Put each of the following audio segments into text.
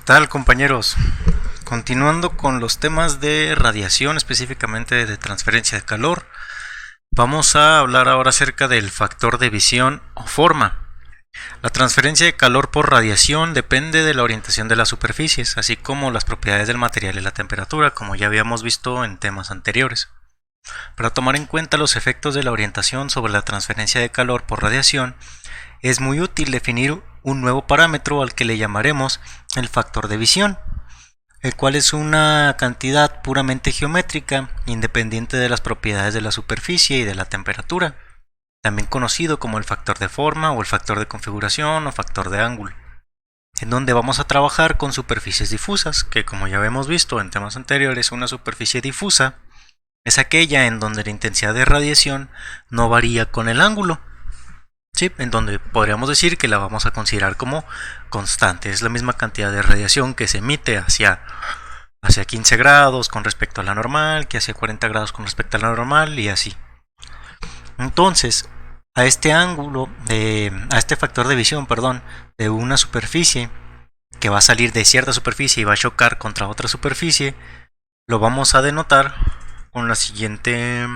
tal, compañeros? Continuando con los temas de radiación, específicamente de transferencia de calor, vamos a hablar ahora acerca del factor de visión o forma. La transferencia de calor por radiación depende de la orientación de las superficies, así como las propiedades del material y la temperatura, como ya habíamos visto en temas anteriores. Para tomar en cuenta los efectos de la orientación sobre la transferencia de calor por radiación, es muy útil definir un nuevo parámetro al que le llamaremos el factor de visión, el cual es una cantidad puramente geométrica, independiente de las propiedades de la superficie y de la temperatura, también conocido como el factor de forma o el factor de configuración o factor de ángulo, en donde vamos a trabajar con superficies difusas, que como ya hemos visto en temas anteriores, una superficie difusa es aquella en donde la intensidad de radiación no varía con el ángulo. Sí, en donde podríamos decir que la vamos a considerar como constante. Es la misma cantidad de radiación que se emite hacia 15 grados con respecto a la normal, que hacia 40 grados con respecto a la normal y así. Entonces, a este factor de visión, de una superficie que va a salir de cierta superficie y va a chocar contra otra superficie, lo vamos a denotar con la siguiente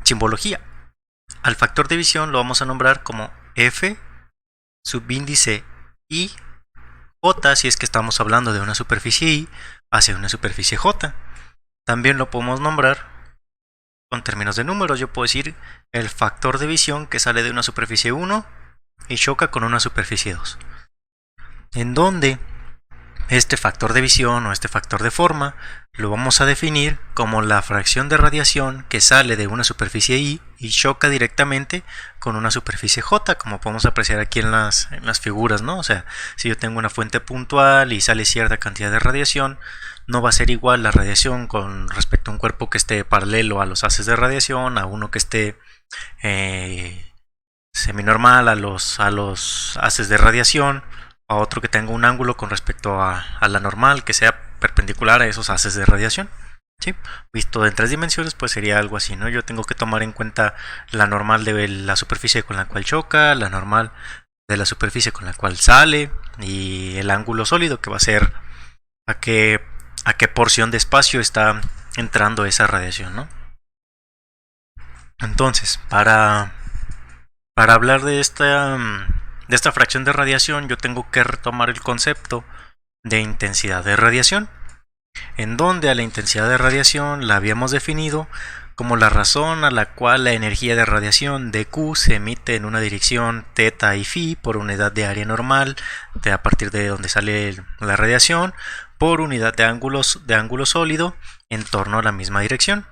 simbología. Al factor de visión lo vamos a nombrar como F subíndice I J, si es que estamos hablando de una superficie I hacia una superficie J. También lo podemos nombrar con términos de números. Yo puedo decir el factor de visión que sale de una superficie 1 y choca con una superficie 2, en donde este factor de visión o este factor de forma lo vamos a definir como la fracción de radiación que sale de una superficie I y choca directamente con una superficie J, como podemos apreciar aquí en las figuras, ¿no? O sea, si yo tengo una fuente puntual y sale cierta cantidad de radiación, no va a ser igual la radiación con respecto a un cuerpo que esté paralelo a los haces de radiación, a uno que esté seminormal a los haces de radiación, a otro que tenga un ángulo con respecto a la normal que sea perpendicular a esos haces de radiación. ¿Sí? Visto en 3 dimensiones, pues sería algo así, ¿no? Yo tengo que tomar en cuenta la normal de la superficie con la cual choca, la normal de la superficie con la cual sale y el ángulo sólido, que va a ser a qué porción de espacio está entrando esa radiación, ¿no? Entonces, para hablar de esta fracción de radiación, yo tengo que retomar el concepto de intensidad de radiación, en donde a la intensidad de radiación la habíamos definido como la razón a la cual la energía de radiación dQ se emite en una dirección θ y φ por unidad de área normal a partir de donde sale la radiación por unidad de ángulo sólido en torno a la misma dirección,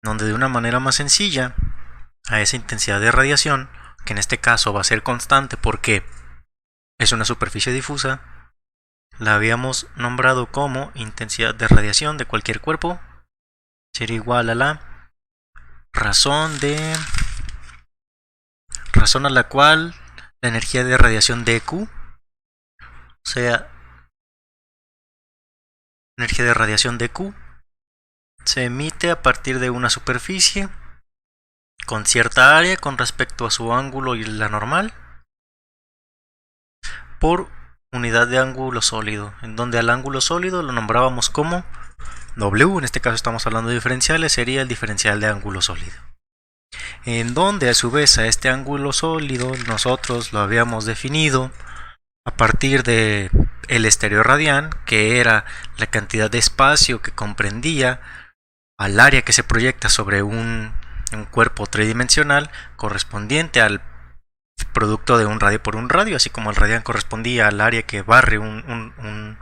donde de una manera más sencilla a esa intensidad de radiación, que en este caso va a ser constante porque es una superficie difusa, la habíamos nombrado como intensidad de radiación de cualquier cuerpo, sería igual a la razón a la cual la energía de radiación dQ, o sea, energía de radiación dQ se emite a partir de una superficie con cierta área con respecto a su ángulo y la normal por unidad de ángulo sólido, en donde al ángulo sólido lo nombrábamos como W, en este caso estamos hablando de diferenciales, sería el diferencial de ángulo sólido, en donde a su vez a este ángulo sólido nosotros lo habíamos definido a partir de el estéreo radián, que era la cantidad de espacio que comprendía al área que se proyecta sobre un cuerpo tridimensional correspondiente al producto de un radio por un radio, así como el radián correspondía al área que barre un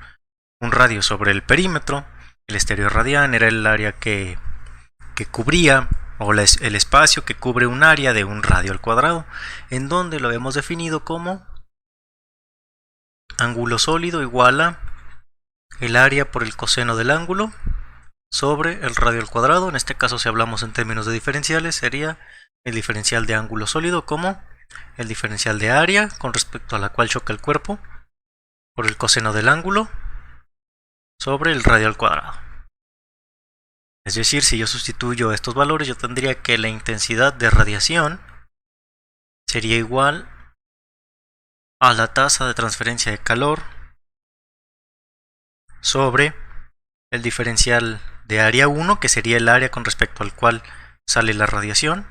radio sobre el perímetro. El estéreo radián era el área que cubría, o el espacio que cubre un área de un radio al cuadrado, en donde lo habíamos definido como ángulo sólido igual a el área por el coseno del ángulo sobre el radio al cuadrado. En este caso, si hablamos en términos de diferenciales, sería el diferencial de ángulo sólido como el diferencial de área con respecto a la cual choca el cuerpo por el coseno del ángulo sobre el radio al cuadrado. Es decir, si yo sustituyo estos valores, yo tendría que la intensidad de radiación sería igual a la tasa de transferencia de calor sobre el diferencial de área 1, que sería el área con respecto al cual sale la radiación,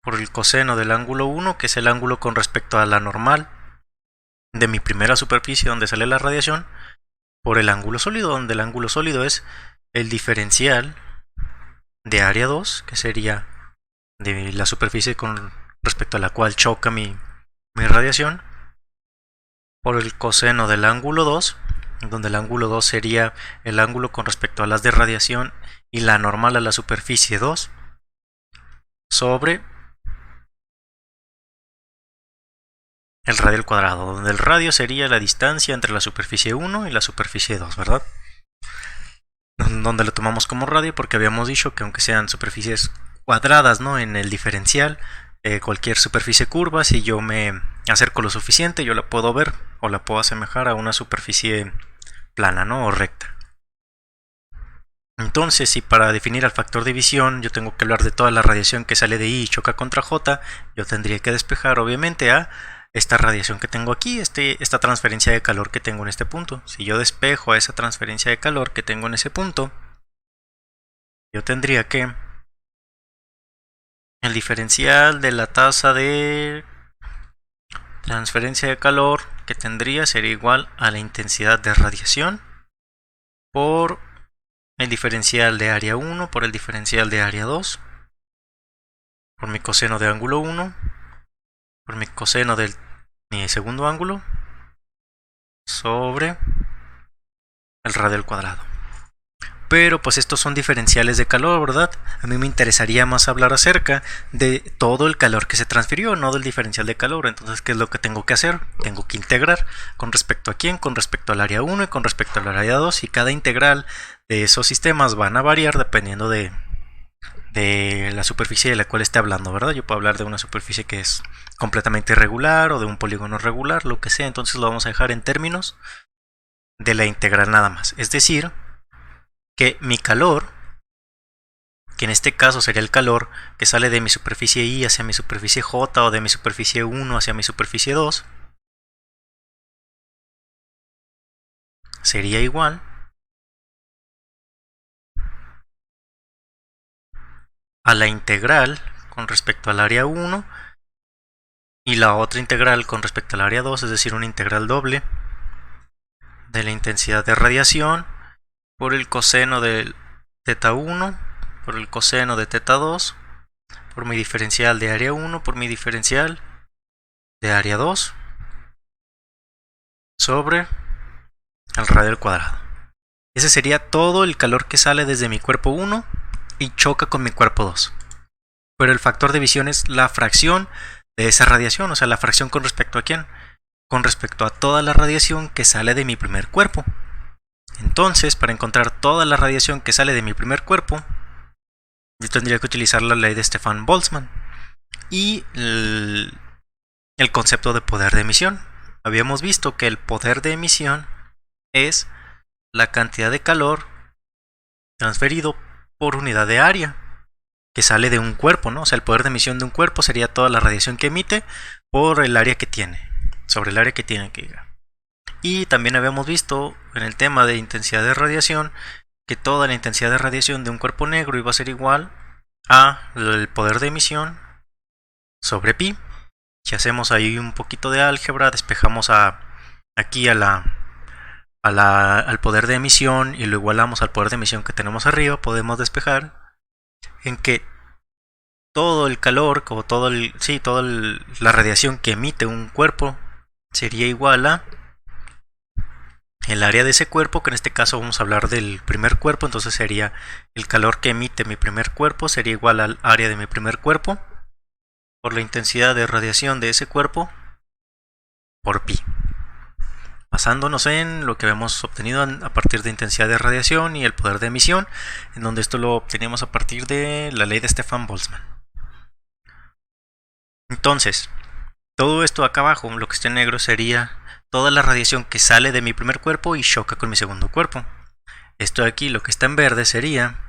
por el coseno del ángulo 1, que es el ángulo con respecto a la normal de mi primera superficie donde sale la radiación, por el ángulo sólido, donde el ángulo sólido es el diferencial de área 2, que sería de la superficie con respecto a la cual choca mi radiación, por el coseno del ángulo 2, donde el ángulo 2 sería el ángulo con respecto a las de radiación y la normal a la superficie 2, sobre el radio al cuadrado, donde el radio sería la distancia entre la superficie 1 y la superficie 2, ¿verdad? Donde lo tomamos como radio porque habíamos dicho que aunque sean superficies cuadradas, ¿no?, en el diferencial, cualquier superficie curva, si yo me acerco lo suficiente, yo la puedo ver o la puedo asemejar a una superficie plana, ¿no?, o recta. Entonces, si para definir al factor de visión yo tengo que hablar de toda la radiación que sale de I y choca contra J, yo tendría que despejar obviamente a esta radiación que tengo aquí, esta transferencia de calor que tengo en este punto. Si yo despejo a esa transferencia de calor que tengo en ese punto, yo tendría que el diferencial de la tasa de transferencia de calor que tendría sería igual a la intensidad de radiación por el diferencial de área 1 por el diferencial de área 2 por mi coseno de ángulo 1 por mi coseno del mi segundo ángulo sobre el radio al cuadrado. Pero pues estos son diferenciales de calor, ¿verdad? A mí me interesaría más hablar acerca de todo el calor que se transfirió, no del diferencial de calor. Entonces, ¿qué es lo que tengo que hacer? Tengo que integrar con respecto a quién, con respecto al área 1 y con respecto al área 2, y cada integral de esos sistemas van a variar dependiendo de la superficie de la cual esté hablando, ¿verdad? Yo puedo hablar de una superficie que es completamente irregular o de un polígono regular, lo que sea. Entonces lo vamos a dejar en términos de la integral nada más. Es decir, que mi calor, que en este caso sería el calor que sale de mi superficie I hacia mi superficie J o de mi superficie 1 hacia mi superficie 2, sería igual a la integral con respecto al área 1 y la otra integral con respecto al área 2, es decir, una integral doble de la intensidad de radiación por el coseno del teta 1 por el coseno de teta 2 por mi diferencial de área 1 por mi diferencial de área 2 sobre el radio al cuadrado. Ese sería todo el calor que sale desde mi cuerpo 1 y choca con mi cuerpo 2. Pero el factor de visión es la fracción de esa radiación, o sea, la fracción con respecto a quién, con respecto a toda la radiación que sale de mi primer cuerpo. Entonces, para encontrar toda la radiación que sale de mi primer cuerpo, yo tendría que utilizar la ley de Stefan Boltzmann y el concepto de poder de emisión. Habíamos visto que el poder de emisión es la cantidad de calor transferido por unidad de área que sale de un cuerpo, ¿no? O sea, el poder de emisión de un cuerpo sería toda la radiación que emite por el área que tiene, sobre el área que tiene que llegar. Y también habíamos visto en el tema de intensidad de radiación que toda la intensidad de radiación de un cuerpo negro iba a ser igual a el poder de emisión sobre pi. Si hacemos ahí un poquito de álgebra, despejamos aquí al poder de emisión y lo igualamos al poder de emisión que tenemos arriba, podemos despejar en que todo el calor, como toda la radiación que emite un cuerpo sería igual a el área de ese cuerpo, que en este caso vamos a hablar del primer cuerpo. Entonces sería el calor que emite mi primer cuerpo sería igual al área de mi primer cuerpo por la intensidad de radiación de ese cuerpo por pi, basándonos en lo que habíamos obtenido a partir de intensidad de radiación y el poder de emisión, en donde esto lo obteníamos a partir de la ley de Stefan Boltzmann. Entonces, todo esto acá abajo, lo que está en negro, sería toda la radiación que sale de mi primer cuerpo y choca con mi segundo cuerpo. Esto de aquí, lo que está en verde, sería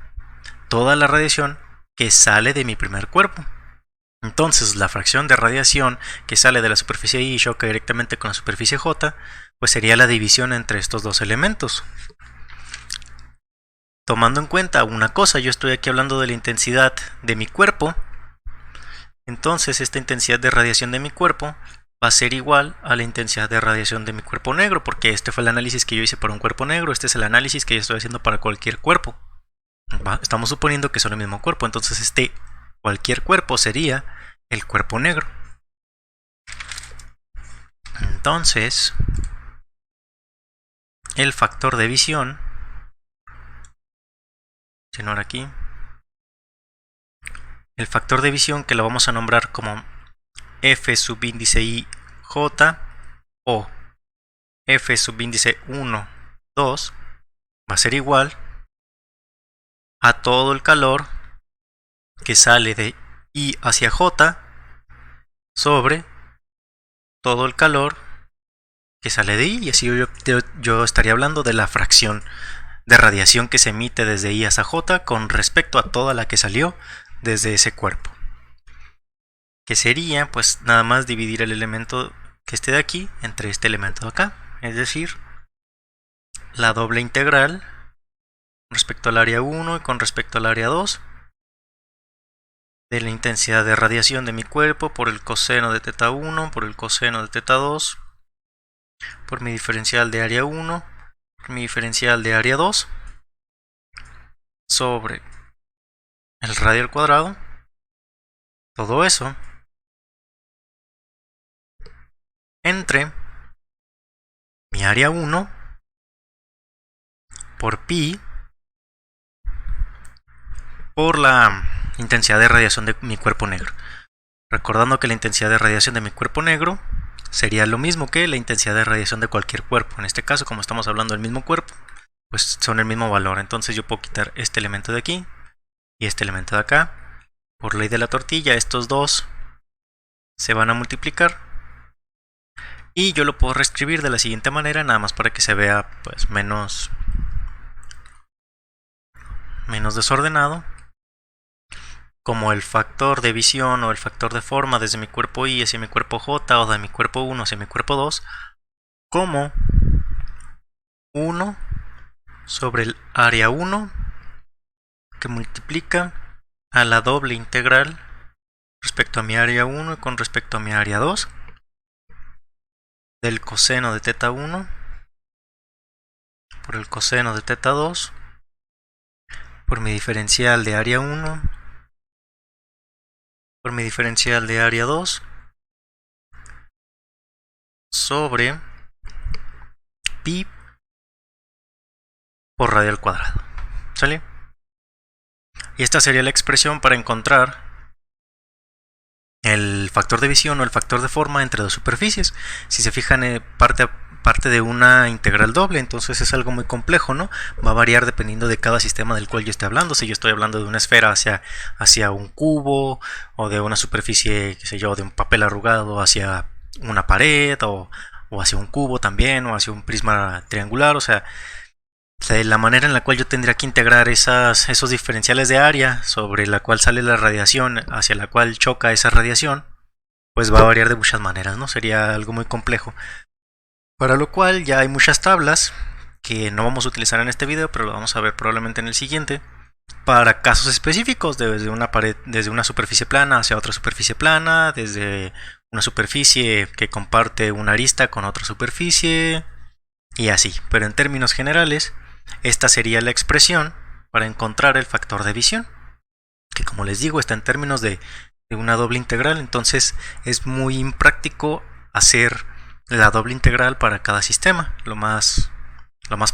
toda la radiación que sale de mi primer cuerpo Entonces la fracción de radiación que sale de la superficie I y choca directamente con la superficie J, pues sería la división entre estos dos elementos. Tomando en cuenta una cosa, yo estoy aquí hablando de la intensidad de mi cuerpo, entonces esta intensidad de radiación de mi cuerpo va a ser igual a la intensidad de radiación de mi cuerpo negro, porque este fue el análisis que yo hice para un cuerpo negro, este es el análisis que yo estoy haciendo para cualquier cuerpo. Estamos suponiendo que son el mismo cuerpo, entonces cualquier cuerpo sería el cuerpo negro. Entonces, el factor de visión, aquí, el factor de visión que lo vamos a nombrar como F subíndice I J o F subíndice 1, 2 va a ser igual a todo el calor que sale de I hacia J sobre todo el calor que sale de I, y así yo estaría hablando de la fracción de radiación que se emite desde I hasta J con respecto a toda la que salió desde ese cuerpo, que sería pues nada más dividir el elemento que esté de aquí entre este elemento de acá, es decir, la doble integral con respecto al área 1 y con respecto al área 2 de la intensidad de radiación de mi cuerpo por el coseno de teta 1 por el coseno de teta 2 por mi diferencial de área 1 por mi diferencial de área 2 sobre el radio al cuadrado, todo eso entre mi área 1 por pi por la intensidad de radiación de mi cuerpo negro. Recordando que la intensidad de radiación de mi cuerpo negro sería lo mismo que la intensidad de radiación de cualquier cuerpo. En este caso, como estamos hablando del mismo cuerpo, pues son el mismo valor. Entonces yo puedo quitar este elemento de aquí y este elemento de acá. Por ley de la tortilla, estos dos se van a multiplicar. Y yo lo puedo reescribir de la siguiente manera, nada más para que se vea pues menos desordenado. Como el factor de visión o el factor de forma desde mi cuerpo I hacia mi cuerpo J o de mi cuerpo 1 hacia mi cuerpo 2, como 1 sobre el área 1 que multiplica a la doble integral respecto a mi área 1 y con respecto a mi área 2 del coseno de teta 1 por el coseno de teta 2 por mi diferencial de área 1 por mi diferencial de área 2 sobre pi por radio al cuadrado. ¿Sale? Y esta sería la expresión para encontrar el factor de visión o el factor de forma entre dos superficies. Si se fijan, parte de una integral doble, entonces es algo muy complejo, ¿no? Va a variar dependiendo de cada sistema del cual yo esté hablando. Si yo estoy hablando de una esfera hacia un cubo, o de una superficie, qué sé yo, de un papel arrugado hacia una pared, o hacia un cubo también, o hacia un prisma triangular, o sea, la manera en la cual yo tendría que integrar esos diferenciales de área sobre la cual sale la radiación hacia la cual choca esa radiación, pues va a variar de muchas maneras, ¿no? Sería algo muy complejo. Para lo cual ya hay muchas tablas que no vamos a utilizar en este video, pero lo vamos a ver probablemente en el siguiente, para casos específicos, desde una pared, desde una superficie plana hacia otra superficie plana, desde una superficie que comparte una arista con otra superficie, y así. Pero en términos generales, esta sería la expresión para encontrar el factor de visión, que como les digo está en términos de una doble integral, entonces es muy impráctico hacer la doble integral para cada sistema. Lo más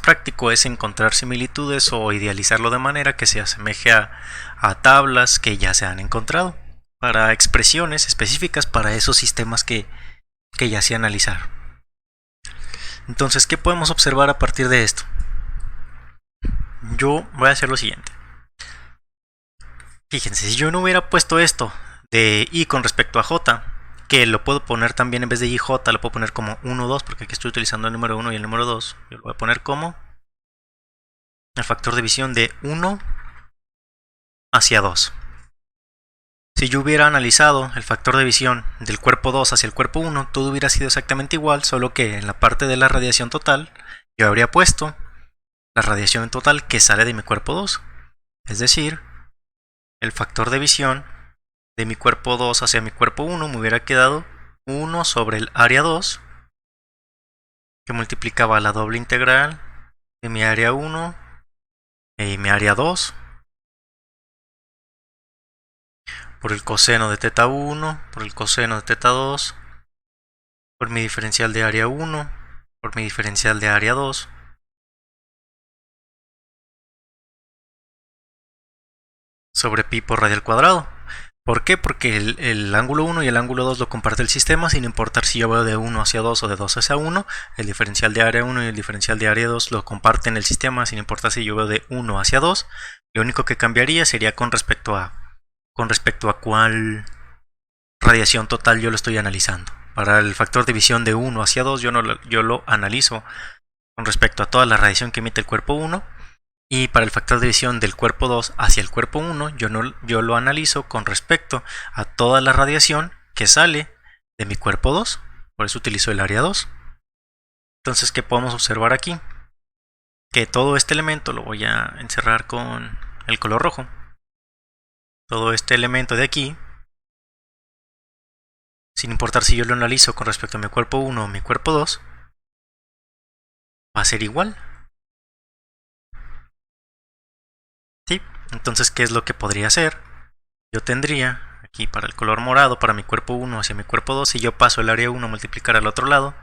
práctico es encontrar similitudes o idealizarlo de manera que se asemeje a tablas que ya se han encontrado para expresiones específicas para esos sistemas que ya se analizaron. Entonces, ¿qué podemos observar a partir de esto? Yo voy a hacer lo siguiente. Fíjense, si yo no hubiera puesto esto de I con respecto a J, que lo puedo poner también en vez de IJ, lo puedo poner como 1, 2, porque aquí estoy utilizando el número 1 y el número 2. Yo lo voy a poner como el factor de visión de 1 hacia 2. Si yo hubiera analizado el factor de visión del cuerpo 2 hacia el cuerpo 1, todo hubiera sido exactamente igual, solo que en la parte de la radiación total yo habría puesto la radiación total que sale de mi cuerpo 2. Es decir, el factor de visión de mi cuerpo 2 hacia mi cuerpo 1 me hubiera quedado 1 sobre el área 2, que multiplicaba la doble integral de mi área 1 y mi área 2 por el coseno de teta 1, por el coseno de teta 2, por mi diferencial de área 1, por mi diferencial de área 2, sobre pi por radio al cuadrado. ¿Por qué? Porque el ángulo 1 y el ángulo 2 lo comparte el sistema, sin importar si yo veo de 1 hacia 2 o de 2 hacia 1. El diferencial de área 1 y el diferencial de área 2 lo comparten el sistema, sin importar si yo veo de 1 hacia 2. Lo único que cambiaría sería con respecto a cuál radiación total yo lo estoy analizando. Para el factor de visión de 1 hacia 2 yo lo analizo con respecto a toda la radiación que emite el cuerpo 1. Y para el factor de visión del cuerpo 2 hacia el cuerpo 1, yo lo analizo con respecto a toda la radiación que sale de mi cuerpo 2. Por eso utilizo el área 2. Entonces, ¿qué podemos observar aquí? Que todo este elemento lo voy a encerrar con el color rojo. Todo este elemento de aquí, sin importar si yo lo analizo con respecto a mi cuerpo 1 o mi cuerpo 2, va a ser igual. ¿Sí? Entonces, ¿qué es lo que podría hacer? Yo tendría aquí para el color morado, para mi cuerpo 1 hacia mi cuerpo 2, si yo paso el área 1 a multiplicar al otro lado,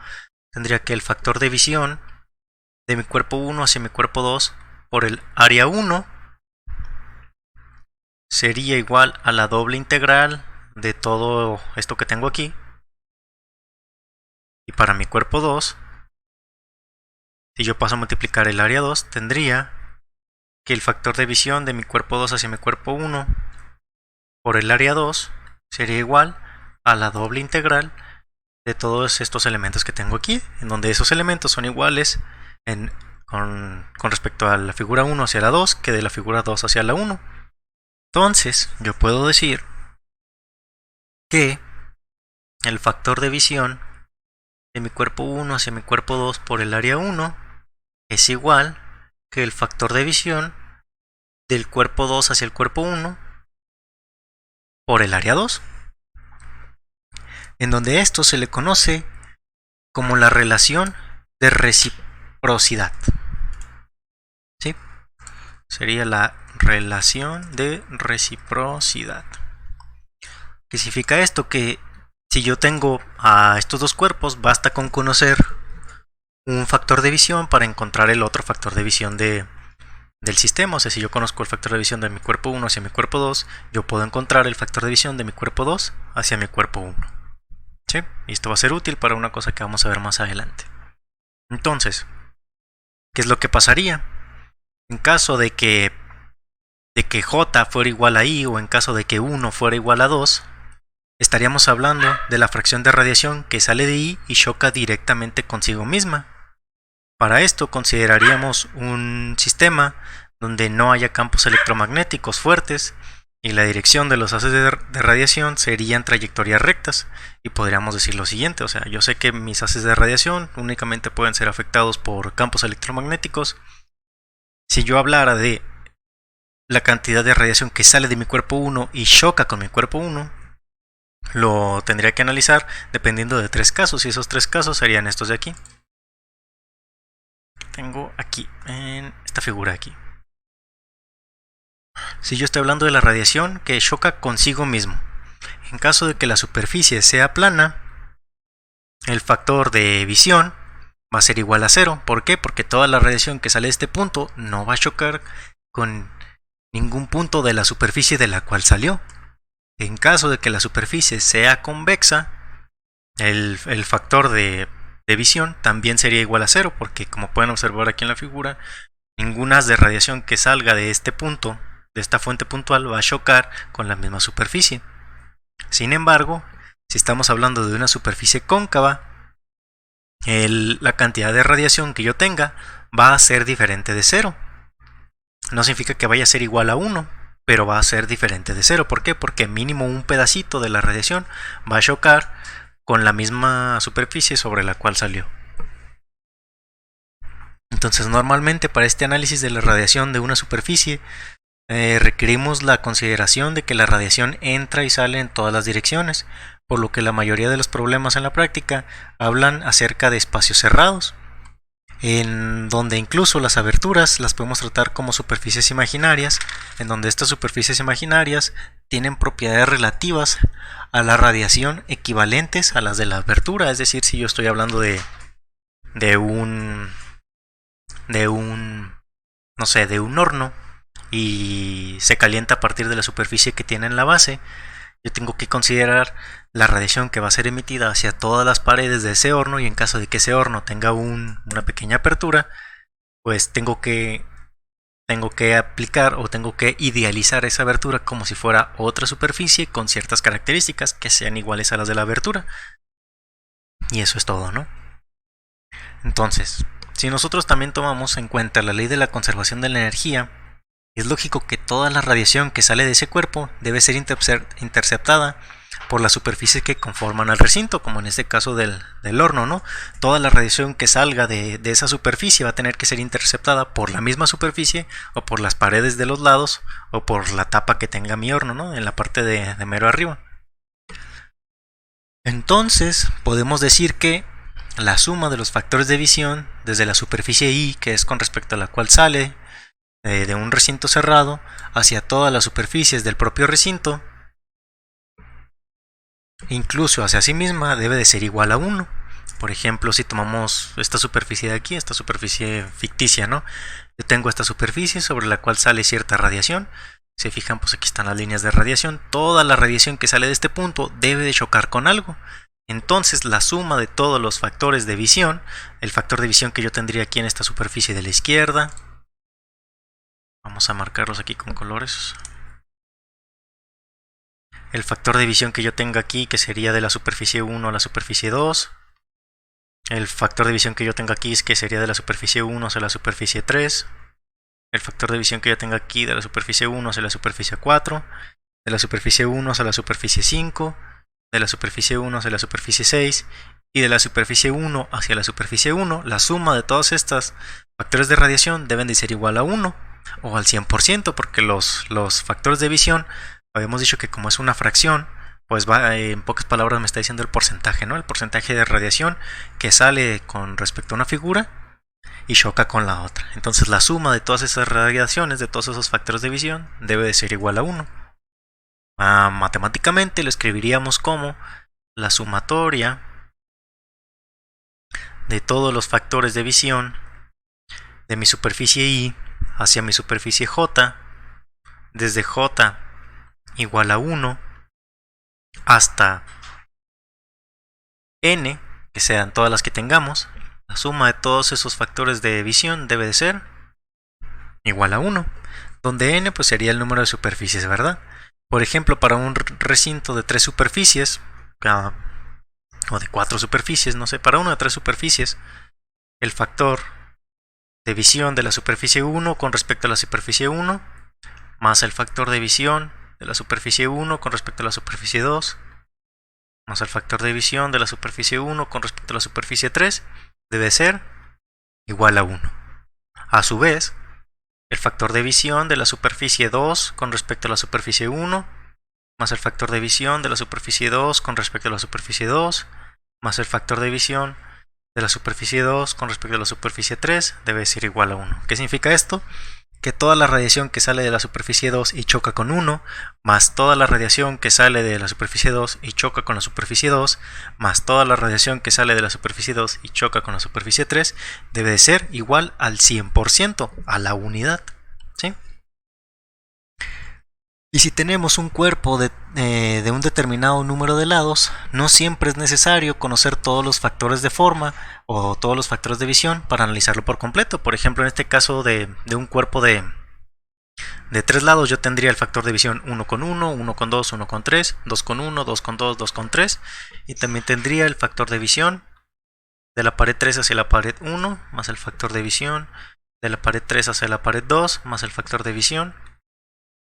tendría que el factor de visión de mi cuerpo 1 hacia mi cuerpo 2 por el área 1 sería igual a la doble integral de todo esto que tengo aquí. Y para mi cuerpo 2, si yo paso a multiplicar el área 2, tendría que el factor de visión de mi cuerpo 2 hacia mi cuerpo 1 por el área 2 sería igual a la doble integral de todos estos elementos que tengo aquí, en donde esos elementos son iguales con respecto a la figura 1 hacia la 2 que de la figura 2 hacia la 1. Entonces, yo puedo decir que el factor de visión de mi cuerpo 1 hacia mi cuerpo 2 por el área 1 es igual que el factor de visión del cuerpo 2 hacia el cuerpo 1 por el área 2, en donde esto se le conoce como la relación de reciprocidad. ¿Sí? Sería la relación de reciprocidad. ¿Qué significa esto? Que si yo tengo a estos dos cuerpos, basta con conocer un factor de visión para encontrar el otro factor de visión del sistema. O sea, si yo conozco el factor de visión de mi cuerpo 1 hacia mi cuerpo 2, yo puedo encontrar el factor de visión de mi cuerpo 2 hacia mi cuerpo 1. ¿Sí? Y esto va a ser útil para una cosa que vamos a ver más adelante. Entonces, ¿qué es lo que pasaría? En caso de que J fuera igual a I, o en caso de que 1 fuera igual a 2, estaríamos hablando de la fracción de radiación que sale de I y choca directamente consigo misma. Para esto consideraríamos un sistema donde no haya campos electromagnéticos fuertes y la dirección de los haces de radiación serían trayectorias rectas. Y podríamos decir lo siguiente, o sea, yo sé que mis haces de radiación únicamente pueden ser afectados por campos electromagnéticos. Si yo hablara de la cantidad de radiación que sale de mi cuerpo 1 y choca con mi cuerpo 1, lo tendría que analizar dependiendo de 3 casos, y esos 3 casos serían estos de aquí. Tengo aquí, en esta figura aquí. Si yo estoy hablando de la radiación que choca consigo mismo, en caso de que la superficie sea plana, el factor de visión va a ser igual a 0. ¿Por qué? Porque toda la radiación que sale de este punto no va a chocar con ningún punto de la superficie de la cual salió. En caso de que la superficie sea convexa, el factor de visión también sería igual a 0, porque como pueden observar aquí en la figura, ninguna de radiación que salga de este punto, de esta fuente puntual, va a chocar con la misma superficie. Sin embargo, si estamos hablando de una superficie cóncava, la cantidad de radiación que yo tenga va a ser diferente de 0. No significa que vaya a ser igual a 1, pero va a ser diferente de cero. ¿Por qué? Porque mínimo un pedacito de la radiación va a chocar con la misma superficie sobre la cual salió. Entonces, normalmente para este análisis de la radiación de una superficie requerimos la consideración de que la radiación entra y sale en todas las direcciones, por lo que la mayoría de los problemas en la práctica hablan acerca de espacios cerrados, en donde incluso las aberturas las podemos tratar como superficies imaginarias, en donde estas superficies imaginarias tienen propiedades relativas a la radiación equivalentes a las de la abertura. Es decir, si yo estoy hablando de un no sé, de un horno y se calienta a partir de la superficie que tiene en la base, yo tengo que considerar la radiación que va a ser emitida hacia todas las paredes de ese horno, y en caso de que ese horno tenga una pequeña apertura, pues tengo que aplicar o tengo que idealizar esa abertura como si fuera otra superficie con ciertas características que sean iguales a las de la abertura. Y eso es todo, ¿no? Entonces, si nosotros también tomamos en cuenta la ley de la conservación de la energía, es lógico que toda la radiación que sale de ese cuerpo debe ser interceptada por las superficies que conforman al recinto, como en este caso del horno, ¿no? Toda la radiación que salga de esa superficie va a tener que ser interceptada por la misma superficie, o por las paredes de los lados, o por la tapa que tenga mi horno, ¿no? En la parte de mero arriba. Entonces, podemos decir que la suma de los factores de visión desde la superficie I, que es con respecto a la cual sale de un recinto cerrado, hacia todas las superficies del propio recinto, incluso hacia sí misma, debe de ser igual a 1. Por ejemplo, si tomamos esta superficie de aquí, esta superficie ficticia, ¿no? Yo tengo esta superficie sobre la cual sale cierta radiación. Si se fijan, pues aquí están las líneas de radiación. Toda la radiación que sale de este punto debe de chocar con algo. Entonces, la suma de todos los factores de visión, el factor de visión que yo tendría aquí en esta superficie de la izquierda, vamos a marcarlos aquí con colores. El factor de visión que yo tenga aquí, que sería de la superficie 1 a la superficie 2. El factor de visión que yo tenga aquí, que sería de la superficie 1 hacia la superficie 3. El factor de visión que yo tenga aquí, de la superficie 1 hacia la superficie 4. De la superficie 1 hacia la superficie 5. De la superficie 1 hacia la superficie 6. Y de la superficie 1 hacia la superficie 1, la suma de todos estos factores de radiación deben de ser igual a 1 o al 100%, porque los factores de visión, habíamos dicho que como es una fracción, pues va, en pocas palabras me está diciendo el porcentaje, ¿no? El porcentaje de radiación que sale con respecto a una figura y choca con la otra. Entonces la suma de todas esas radiaciones, de todos esos factores de visión, debe de ser igual a 1. Matemáticamente lo escribiríamos como la sumatoria de todos los factores de visión de mi superficie I hacia mi superficie J, desde J igual a 1 hasta n, que sean todas las que tengamos. La suma de todos esos factores de visión debe de ser igual a 1, donde n pues sería el número de superficies, ¿verdad? Por ejemplo, para un recinto de 3 superficies, o de 4 superficies, no sé, para una de 3 superficies, el factor de visión de la superficie 1 con respecto a la superficie 1, más el factor de visión de la superficie 1 con respecto a la superficie 2, más el factor de visión de la superficie 1 con respecto a la superficie 3, debe ser igual a 1. A su vez, el factor de visión de la superficie 2 con respecto a la superficie 1, más el factor de visión de la superficie 2 con respecto a la superficie 2, más el factor de visión de la superficie 2 con respecto a la superficie 3, debe ser igual a 1. ¿Qué significa esto? Que toda la radiación que sale de la superficie 2 y choca con 1, más toda la radiación que sale de la superficie 2 y choca con la superficie 2, más toda la radiación que sale de la superficie 2 y choca con la superficie 3, debe de ser igual al 100%, a la unidad, ¿sí? Y si tenemos un cuerpo de un determinado número de lados, no siempre es necesario conocer todos los factores de forma o todos los factores de visión para analizarlo por completo. Por ejemplo, en este caso de un cuerpo de 3 lados, yo tendría el factor de visión 1 con 1, 1 con 2, 1 con 3, 2 con 1, 2 con 2, 2 con 3. Y también tendría el factor de visión de la pared 3 hacia la pared 1, más el factor de visión de la pared 3 hacia la pared 2, más el factor de visión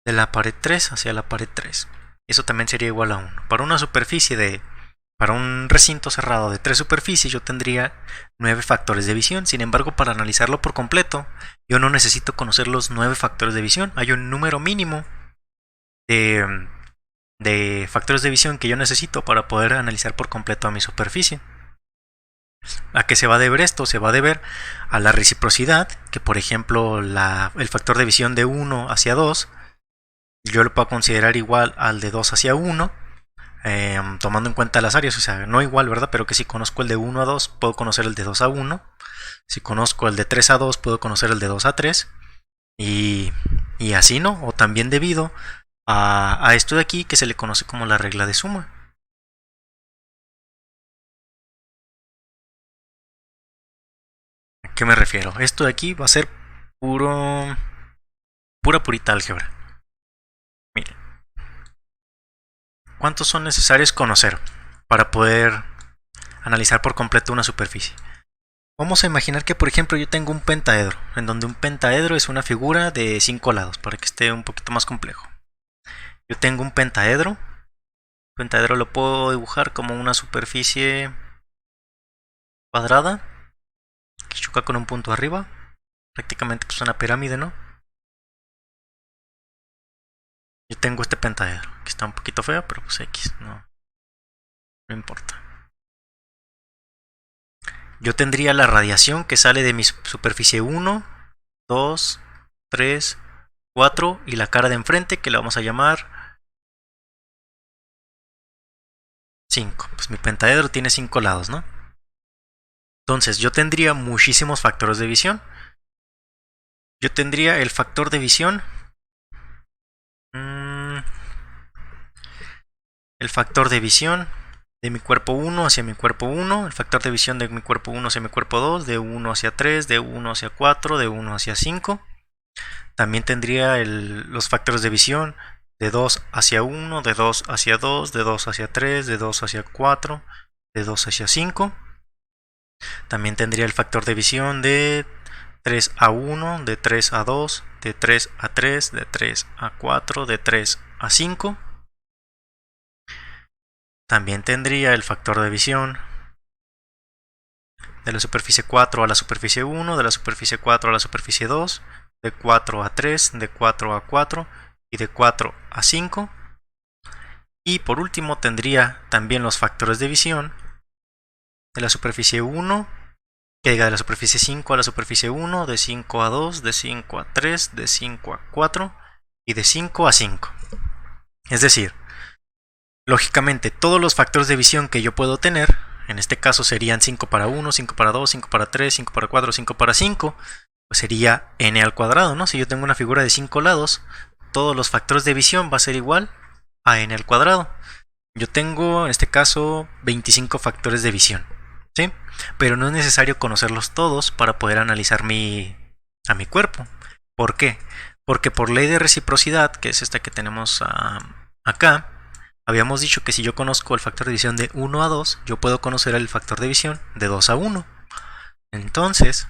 de la pared 3 hacia la pared 3. Eso también sería igual a 1. Para un recinto cerrado de 3 superficies yo tendría 9 factores de visión. Sin embargo, para analizarlo por completo, yo no necesito conocer los 9 factores de visión. Hay un número mínimo de factores de visión que yo necesito para poder analizar por completo a mi superficie. ¿A qué se va a deber esto? Se va a deber a la reciprocidad, que por ejemplo el factor de visión de 1 hacia 2 yo lo puedo considerar igual al de 2 hacia 1, tomando en cuenta las áreas, o sea, no igual, ¿verdad? Pero que si conozco el de 1 a 2, puedo conocer el de 2 a 1. Si conozco el de 3 a 2, puedo conocer el de 2 a 3. Y así, ¿no? O también debido a esto de aquí que se le conoce como la regla de suma. ¿A qué me refiero? Esto de aquí va a ser purita álgebra. Miren, ¿cuántos son necesarios conocer para poder analizar por completo una superficie? Vamos a imaginar que por ejemplo yo tengo un pentaedro, en donde un pentaedro es una figura de 5 lados, para que esté un poquito más complejo. Yo tengo un pentaedro. El pentaedro lo puedo dibujar como una superficie cuadrada que choca con un punto arriba. Prácticamente pues una pirámide, ¿no? Yo tengo este pentaedro, que está un poquito feo, pero pues X, no importa. Yo tendría la radiación que sale de mi superficie 1, 2, 3, 4 y la cara de enfrente que le vamos a llamar 5. Pues mi pentaedro tiene 5 lados, ¿no? Entonces yo tendría muchísimos factores de visión. Yo tendría el factor de visión. El factor de visión de mi cuerpo 1 hacia mi cuerpo 1. El factor de visión de mi cuerpo 1 hacia mi cuerpo 2. De 1 hacia 3. De 1 hacia 4. De 1 hacia 5. También tendría los factores de visión de 2 hacia 1. De 2 hacia 2. De 2 hacia 3. De 2 hacia 4. De 2 hacia 5. También tendría el factor de visión de 3 a 1, de 3 a 2, de 3 a 3, de 3 a 4, de 3 a 5. También tendría el factor de visión de la superficie 4 a la superficie 1, de la superficie 4 a la superficie 2, de 4 a 3, de 4 a 4 y de 4 a 5. Y por último tendría también los factores de visión de la superficie 1, que diga de la superficie 5 a la superficie 1, de 5 a 2, de 5 a 3, de 5 a 4 y de 5 a 5. Es decir, lógicamente todos los factores de visión que yo puedo tener, en este caso serían 5 para 1, 5 para 2, 5 para 3, 5 para 4, 5 para 5, pues sería n al cuadrado, ¿no? Si yo tengo una figura de 5 lados, todos los factores de visión va a ser igual a n al cuadrado. Yo tengo en este caso 25 factores de visión, ¿sí? Pero no es necesario conocerlos todos para poder analizar a mi cuerpo. ¿Por qué? Porque por ley de reciprocidad, que es esta que tenemos acá, habíamos dicho que si yo conozco el factor de visión de 1 a 2, yo puedo conocer el factor de visión de 2 a 1. Entonces,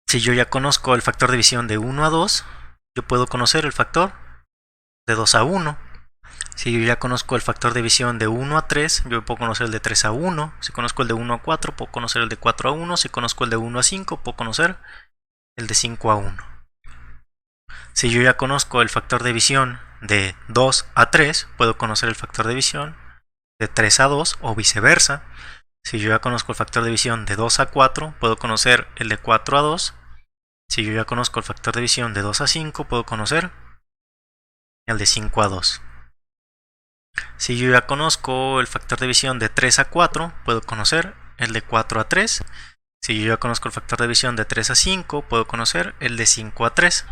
si yo ya conozco el factor de visión de 1 a 2, yo puedo conocer el factor de 2 a 1. Si yo ya conozco el factor de visión de 1 a 3, yo puedo conocer el de 3 a 1. Si conozco el de 1 a 4, puedo conocer el de 4 a 1. Si conozco el de 1 a 5, puedo conocer el de 5 a 1. Si yo ya conozco el factor de visión de 2 a 3, puedo conocer el factor de visión de 3 a 2 o viceversa. Si yo ya conozco el factor de visión de 2 a 4, puedo conocer el de 4 a 2. Si yo ya conozco el factor de visión de 2 a 5, puedo conocer el de 5 a 2. Si yo ya conozco el factor de visión de 3 a 4, puedo conocer el de 4 a 3. Si yo ya conozco el factor de visión de 3 a 5, puedo conocer el de 5 a 3.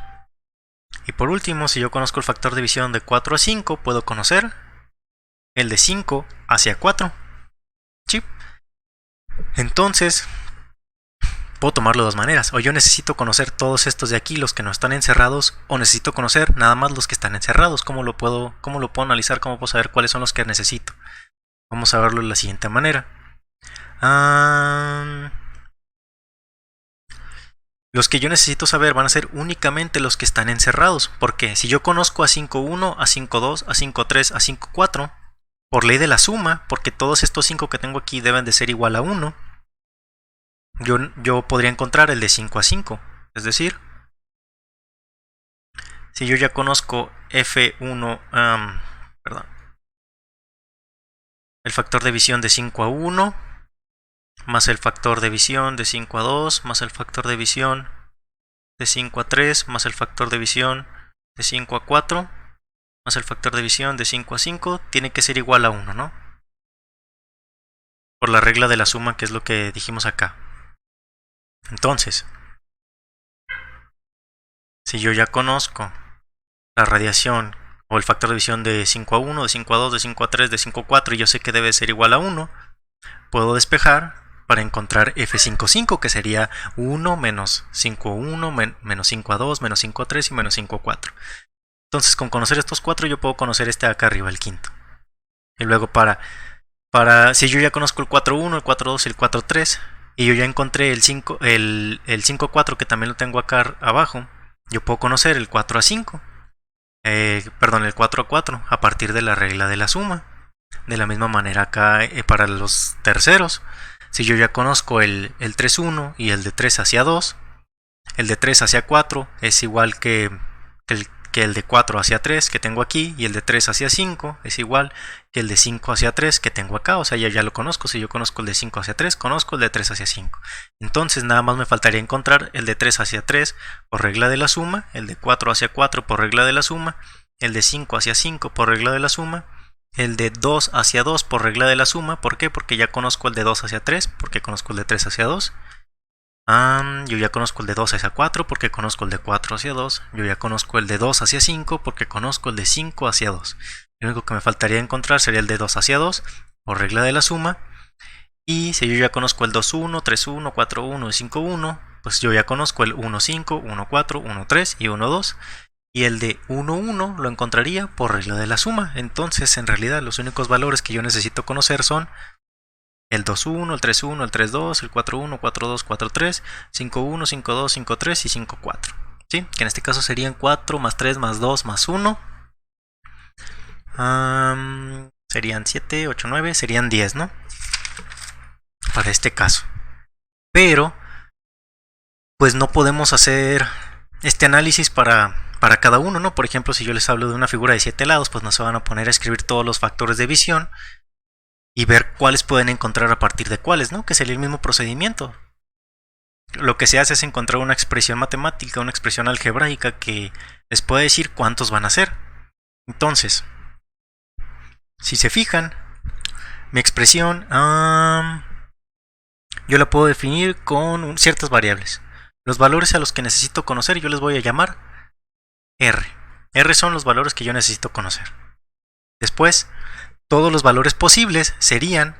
Y por último, si yo conozco el factor de visión de 4 a 5, puedo conocer el de 5 hacia 4. ¿Sí? Entonces, puedo tomarlo de dos maneras. O yo necesito conocer todos estos de aquí, los que no están encerrados, o necesito conocer nada más los que están encerrados. ¿Cómo lo puedo analizar? ¿Cómo puedo saber cuáles son los que necesito? Vamos a verlo de la siguiente manera. Los que yo necesito saber van a ser únicamente los que están encerrados, porque si yo conozco a 5.1, a 5.2, a 5.3, a 5.4, por ley de la suma, porque todos estos 5 que tengo aquí deben de ser igual a 1, yo podría encontrar el de 5 a 5. Es decir, si yo ya conozco F1, el factor de visión de 5 a 1, más el factor de visión de 5 a 2, más el factor de visión de 5 a 3, más el factor de visión de 5 a 4, más el factor de visión de 5 a 5, tiene que ser igual a 1, ¿no? Por la regla de la suma, que es lo que dijimos acá. Entonces, si yo ya conozco la radiación o el factor de visión de 5 a 1, de 5 a 2, de 5 a 3, de 5 a 4, y yo sé que debe ser igual a 1, puedo despejar para encontrar F5,5, que sería 1 menos 5 a 1, menos 5 a 2, menos 5 a 3 y menos 5 a 4. Entonces, con conocer estos 4 yo puedo conocer este de acá arriba, el quinto. Y luego si yo ya conozco el 4.1, el 4.2 y el 4.3, y yo ya encontré el 5.4, que también lo tengo acá abajo, yo puedo conocer el 4 a 5. El 4 a 4 a partir de la regla de la suma. De la misma manera acá para los terceros, si yo ya conozco el 3.1 y el de 3 hacia 2, el de 3 hacia 4 es igual que el de 4 hacia 3 que tengo aquí, y el de 3 hacia 5 es igual que el de 5 hacia 3 que tengo acá. O sea, ya lo conozco. Si yo conozco el de 5 hacia 3, conozco el de 3 hacia 5. Entonces nada más me faltaría encontrar el de 3 hacia 3 por regla de la suma, el de 4 hacia 4 por regla de la suma, el de 5 hacia 5 por regla de la suma, el de 2 hacia 2 por regla de la suma. ¿Por qué? Porque ya conozco el de 2 hacia 3, porque conozco el de 3 hacia 2. Yo ya conozco el de 2 hacia 4 porque conozco el de 4 hacia 2. Yo ya conozco el de 2 hacia 5 porque conozco el de 5 hacia 2. Lo único que me faltaría encontrar sería el de 2 hacia 2 por regla de la suma. Y si yo ya conozco el 2.1, 3.1, 4.1 y 5.1, pues yo ya conozco el 1.5, 1.4, 1.3 y 1.2. Y el de 1.1 lo encontraría por regla de la suma. Entonces, en realidad, los únicos valores que yo necesito conocer son el 2.1, el 3.1, el 3.2, el 4.1, 4.2, 4.3, 5.1, 5.2, 5.3 y 5.4. ¿Sí? Que en este caso serían 4 más 3 más 2 más 1. Serían 7, 8, 9, serían 10, ¿no? Para este caso. Pero, pues no podemos hacer este análisis para cada uno, ¿no? Por ejemplo, si yo les hablo de una figura de 7 lados, pues no se van a poner a escribir todos los factores de visión y ver cuáles pueden encontrar a partir de cuáles, ¿no? Que sería el mismo procedimiento. Lo que se hace es encontrar una expresión matemática, una expresión algebraica que les puede decir cuántos van a ser. Entonces, si se fijan, mi expresión yo la puedo definir con ciertas variables. Los valores a los que necesito conocer yo les voy a llamar R. R son los valores que yo necesito conocer. Después, todos los valores posibles serían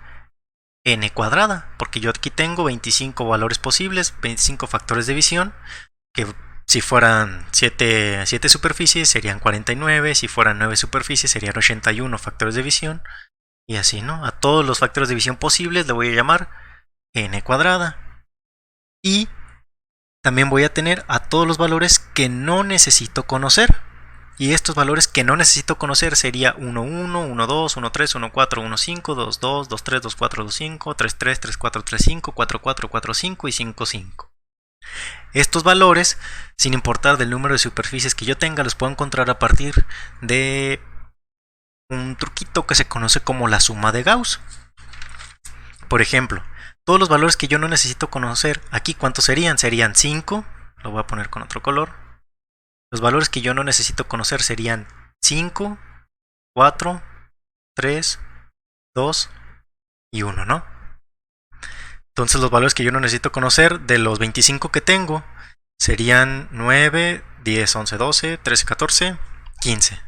n cuadrada, porque yo aquí tengo 25 valores posibles, 25 factores de visión, que si fueran 7 superficies serían 49, si fueran 9 superficies serían 81 factores de visión, y así, ¿no? A todos los factores de visión posibles le voy a llamar n cuadrada. Y también voy a tener a todos los valores que no necesito conocer. Y estos valores que no necesito conocer sería 1, 1, 1, 2, 1, 3, 1, 4, 1, 5, 2, 2, 2, 3, 2, 4, 2, 5, 3, 3, 3, 4, 3, 5, 4, 4, 4, 5 y 5, 5. Estos valores, sin importar del número de superficies que yo tenga, los puedo encontrar a partir de un truquito que se conoce como la suma de Gauss. Por ejemplo, todos los valores que yo no necesito conocer, aquí ¿cuántos serían? Serían 5, lo voy a poner con otro color. Los valores que yo no necesito conocer serían 5, 4, 3, 2 y 1, ¿no? Entonces los valores que yo no necesito conocer de los 25 que tengo serían 9, 10, 11, 12, 13, 14, 15.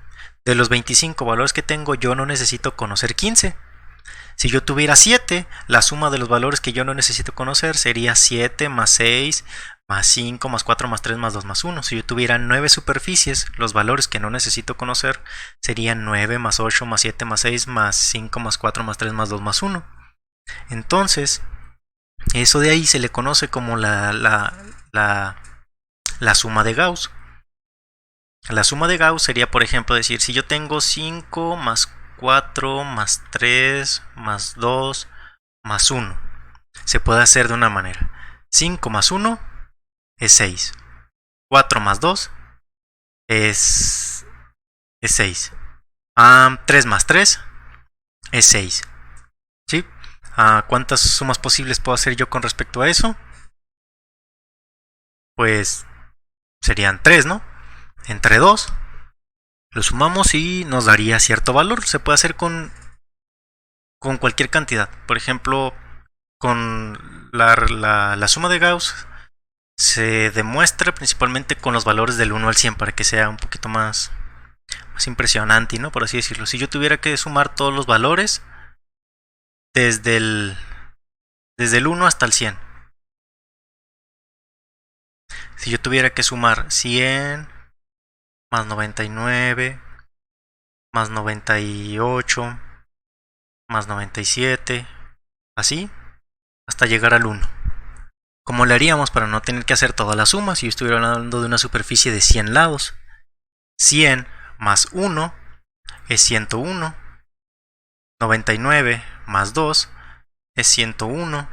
De los 25 valores que tengo yo no necesito conocer 15. Si yo tuviera 7, la suma de los valores que yo no necesito conocer sería 7 más 6 más 5 más 4 más 3 más 2 más 1. Si yo tuviera 9 superficies, los valores que no necesito conocer serían 9 más 8 más 7 más 6 más 5 más 4 más 3 más 2 más 1. Entonces, eso de ahí se le conoce como la la suma de Gauss. La suma de Gauss sería, por ejemplo, decir, si yo tengo 5 más 4 más 3 más 2 más 1, se puede hacer de una manera. 5 más 1 es 6. 4 más 2 es 6. 3 más 3 es 6. ¿Sí? ¿Cuántas sumas posibles puedo hacer yo con respecto a eso? Pues serían 3, ¿no? Entre 2 lo sumamos y nos daría cierto valor. Se puede hacer con cualquier cantidad. Por ejemplo, con la suma de Gauss se demuestra principalmente con los valores del 1 al 100 para que sea un poquito más impresionante, ¿no? Por así decirlo. Si yo tuviera que sumar todos los valores desde el 1 hasta el 100. Si yo tuviera que sumar 100 más 99 más 98 más 97, así, hasta llegar al 1. ¿Cómo le haríamos para no tener que hacer toda la suma si yo estuviera hablando de una superficie de 100 lados? 100 más 1 es 101. 99 más 2 es 101.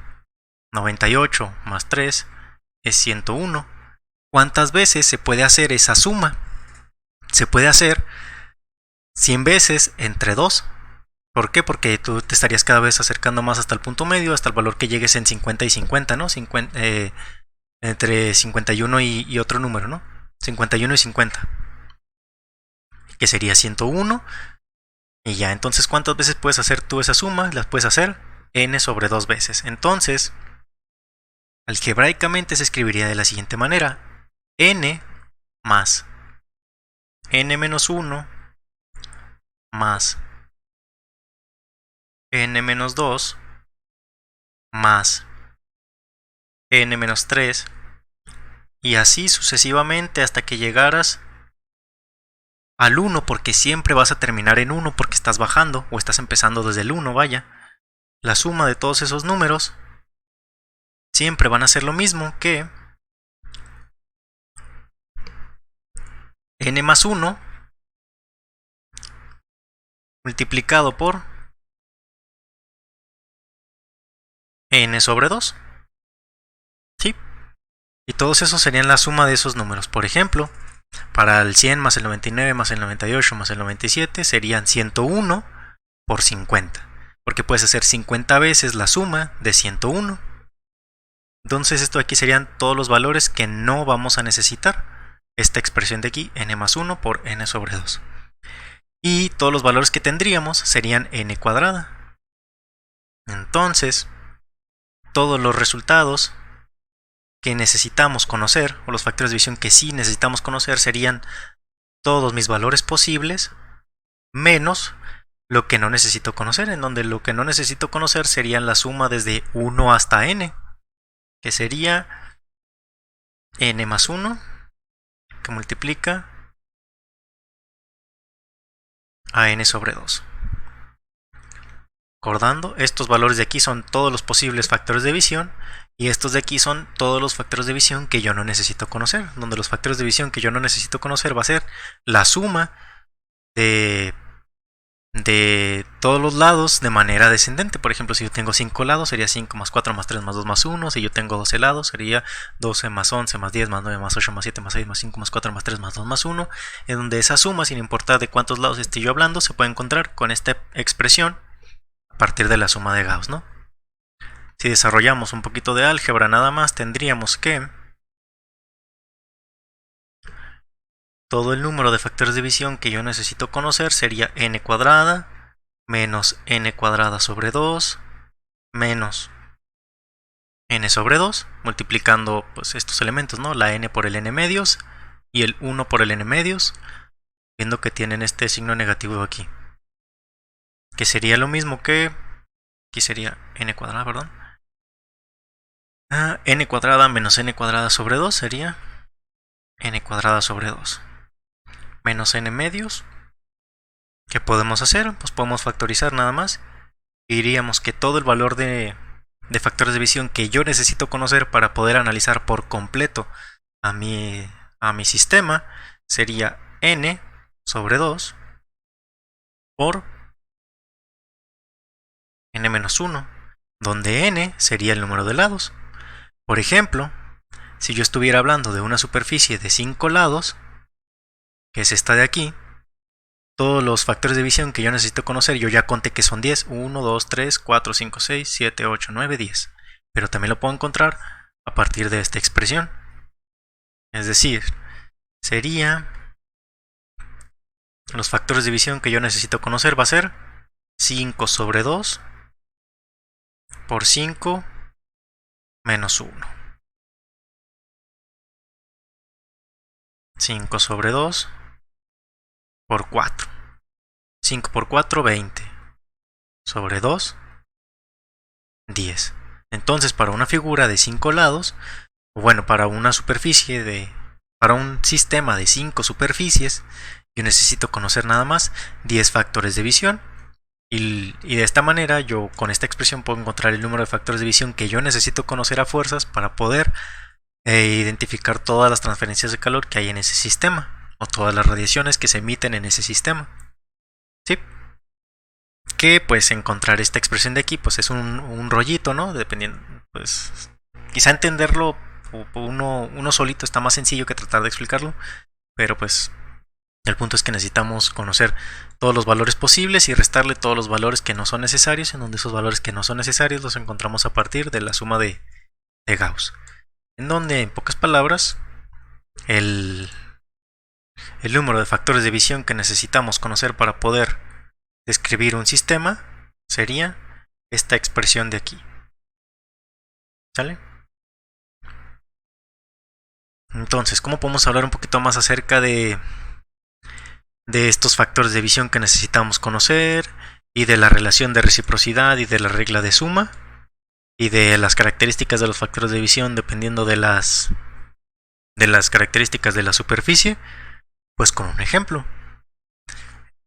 98 más 3 es 101. ¿Cuántas veces se puede hacer esa suma? Se puede hacer 100 veces entre 2. ¿Por qué? Porque tú te estarías cada vez acercando más hasta el punto medio, hasta el valor que llegues en 50 y 50, ¿no? Entre 51 y otro número, ¿no? 51 y 50. Que sería 101. Y ya, entonces, ¿cuántas veces puedes hacer tú esa suma? Las puedes hacer n sobre 2 veces. Entonces, algebraicamente se escribiría de la siguiente manera. N más n menos 1 más n menos 2 más n menos 3 y así sucesivamente hasta que llegaras al 1, porque siempre vas a terminar en 1 porque estás bajando o estás empezando desde el 1, vaya. La suma de todos esos números siempre van a ser lo mismo que n más 1 multiplicado por n sobre 2. ¿Sí? Y todos esos serían la suma de esos números. Por ejemplo, para el 100 más el 99 más el 98 más el 97 serían 101 por 50. Porque puedes hacer 50 veces la suma de 101. Entonces esto aquí serían todos los valores que no vamos a necesitar. Esta expresión de aquí, n más 1 por n sobre 2. Y todos los valores que tendríamos serían n cuadrada. Entonces, todos los resultados que necesitamos conocer, o los factores de división que sí necesitamos conocer, serían todos mis valores posibles menos lo que no necesito conocer, en donde lo que no necesito conocer serían la suma desde 1 hasta n, que sería n más 1, que multiplica a n sobre 2. Recordando, estos valores de aquí son todos los posibles factores de división y estos de aquí son todos los factores de división que yo no necesito conocer, donde los factores de división que yo no necesito conocer va a ser la suma de todos los lados de manera descendente. Por ejemplo, si yo tengo 5 lados sería 5 más 4 más 3 más 2 más 1. Si yo tengo 12 lados sería 12 más 11 más 10 más 9 más 8 más 7 más 6 más 5 más 4 más 3 más 2 más 1. En donde esa suma, sin importar de cuántos lados esté yo hablando, se puede encontrar con esta expresión a partir de la suma de Gauss, ¿no? Si desarrollamos un poquito de álgebra nada más, tendríamos que todo el número de factores de división que yo necesito conocer sería n cuadrada menos n cuadrada sobre 2 menos n sobre 2, multiplicando pues estos elementos, ¿no? La n por el n medios y el 1 por el n medios, viendo que tienen este signo negativo aquí, que sería lo mismo que, aquí sería n cuadrada, perdón, n cuadrada menos n cuadrada sobre 2 sería n cuadrada sobre 2 menos n medios. ¿Qué podemos hacer? Pues podemos factorizar nada más y diríamos que todo el valor de factores de división que yo necesito conocer para poder analizar por completo a mi sistema sería n sobre 2 por n-1, donde n sería el número de lados. Por ejemplo, si yo estuviera hablando de una superficie de 5 lados, que es esta de aquí, todos los factores de división que yo necesito conocer, yo ya conté que son 10, 1, 2, 3, 4, 5, 6, 7, 8, 9, 10. Pero también lo puedo encontrar a partir de esta expresión. Es decir, sería los factores de división que yo necesito conocer va a ser 5 sobre 2 por 5 menos 1. 5 sobre 2 por 4. 5 por 4, 20. Sobre 2, 10. Entonces, para una figura de 5 lados, bueno, para una superficie para un sistema de 5 superficies, yo necesito conocer nada más 10 factores de división. Y de esta manera, yo con esta expresión puedo encontrar el número de factores de división que yo necesito conocer a fuerzas para poder identificar todas las transferencias de calor que hay en ese sistema, o todas las radiaciones que se emiten en ese sistema. ¿Sí? Que pues encontrar esta expresión de aquí pues es un rollito, ¿no? Dependiendo, pues quizá entenderlo uno solito está más sencillo que tratar de explicarlo, pero pues el punto es que necesitamos conocer todos los valores posibles y restarle todos los valores que no son necesarios, en donde esos valores que no son necesarios los encontramos a partir de la suma de Gauss, en donde en pocas palabras el número de factores de división que necesitamos conocer para poder describir un sistema sería esta expresión de aquí. ¿Sale? Entonces, ¿cómo podemos hablar un poquito más acerca de estos factores de división que necesitamos conocer, y de la relación de reciprocidad y de la regla de suma, y de las características de los factores de división dependiendo de las características de la superficie? Pues con un ejemplo.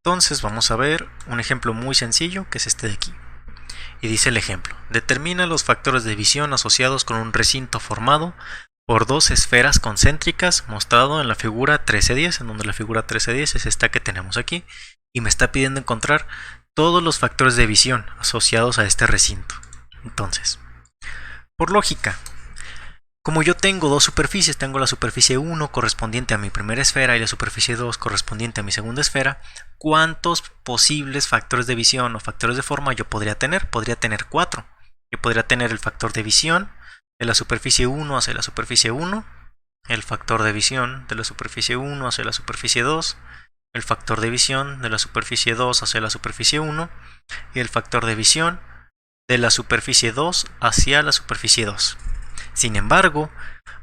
Entonces vamos a ver un ejemplo muy sencillo, que es este de aquí. Y dice el ejemplo: determina los factores de división asociados con un recinto formado por dos esferas concéntricas, mostrado en la figura 1310, en donde la figura 1310 es esta que tenemos aquí, y me está pidiendo encontrar todos los factores de división asociados a este recinto. Entonces, por lógica, como yo tengo dos superficies, tengo la superficie 1 correspondiente a mi primera esfera y la superficie 2 correspondiente a mi segunda esfera, ¿cuántos posibles factores de división o factores de forma yo podría tener? Podría tener 4. Yo podría tener el factor de división de la superficie 1 hacia la superficie 1, el factor de división de la superficie 1 hacia la superficie 2, el factor de división de la superficie 2 hacia la superficie 1 y el factor de división de la superficie 2 hacia la superficie 2. Sin embargo,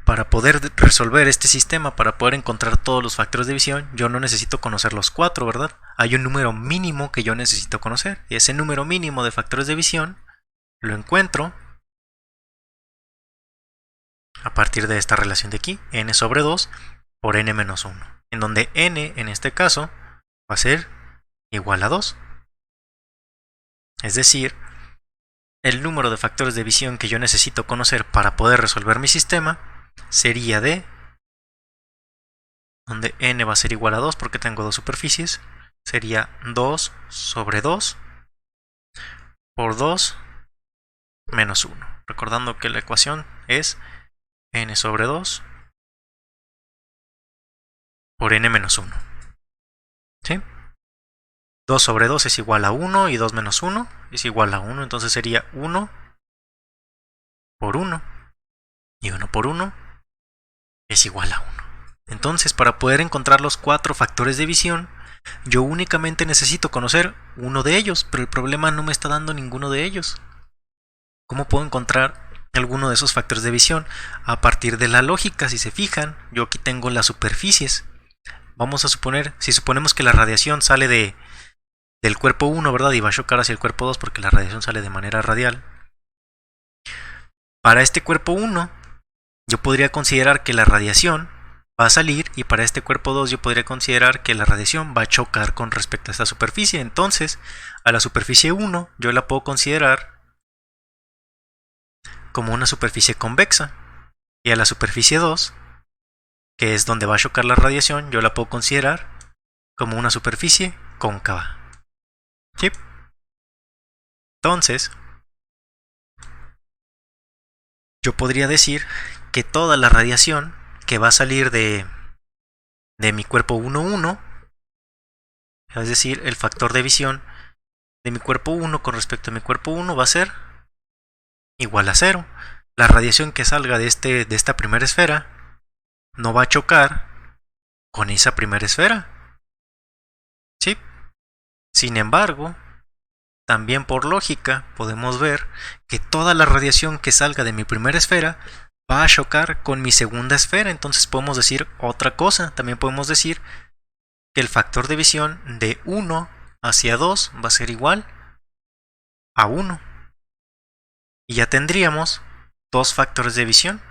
para poder resolver este sistema, para poder encontrar todos los factores de división, yo no necesito conocer los 4, ¿verdad? Hay un número mínimo que yo necesito conocer, y ese número mínimo de factores de división lo encuentro a partir de esta relación de aquí, n sobre 2 por n menos 1, en donde n en este caso va a ser igual a 2. Es decir, el número de factores de división que yo necesito conocer para poder resolver mi sistema sería de, donde n va a ser igual a 2 porque tengo dos superficies, sería 2 sobre 2 por 2 menos 1. Recordando que la ecuación es n sobre 2 por n menos 1. ¿Sí? 2 sobre 2 es igual a 1 y 2 menos 1 es igual a 1. Entonces sería 1 por 1 y 1 por 1 es igual a 1. Entonces, para poder encontrar los 4 factores de división, yo únicamente necesito conocer uno de ellos, pero el problema no me está dando ninguno de ellos. ¿Cómo puedo encontrar alguno de esos factores de división? A partir de la lógica, si se fijan, yo aquí tengo las superficies. Vamos a suponer, si suponemos que la radiación sale del cuerpo 1, ¿verdad? Y va a chocar hacia el cuerpo 2 porque la radiación sale de manera radial. Para este cuerpo 1, yo podría considerar que la radiación va a salir, y para este cuerpo 2 yo podría considerar que la radiación va a chocar con respecto a esta superficie. Entonces, a la superficie 1 yo la puedo considerar como una superficie convexa, y a la superficie 2 que es donde va a chocar la radiación, yo la puedo considerar como una superficie cóncava. ¿Sí? Entonces, yo podría decir que toda la radiación que va a salir de mi cuerpo 1,1, es decir, el factor de visión de mi cuerpo 1 con respecto a mi cuerpo 1 va a ser igual a 0. La radiación que salga de esta primera esfera no va a chocar con esa primera esfera. ¿Sí? Sin embargo, también por lógica podemos ver que toda la radiación que salga de mi primera esfera va a chocar con mi segunda esfera. Entonces podemos decir otra cosa. También podemos decir que el factor de visión de 1 hacia 2 va a ser igual a 1. Y ya tendríamos dos factores de visión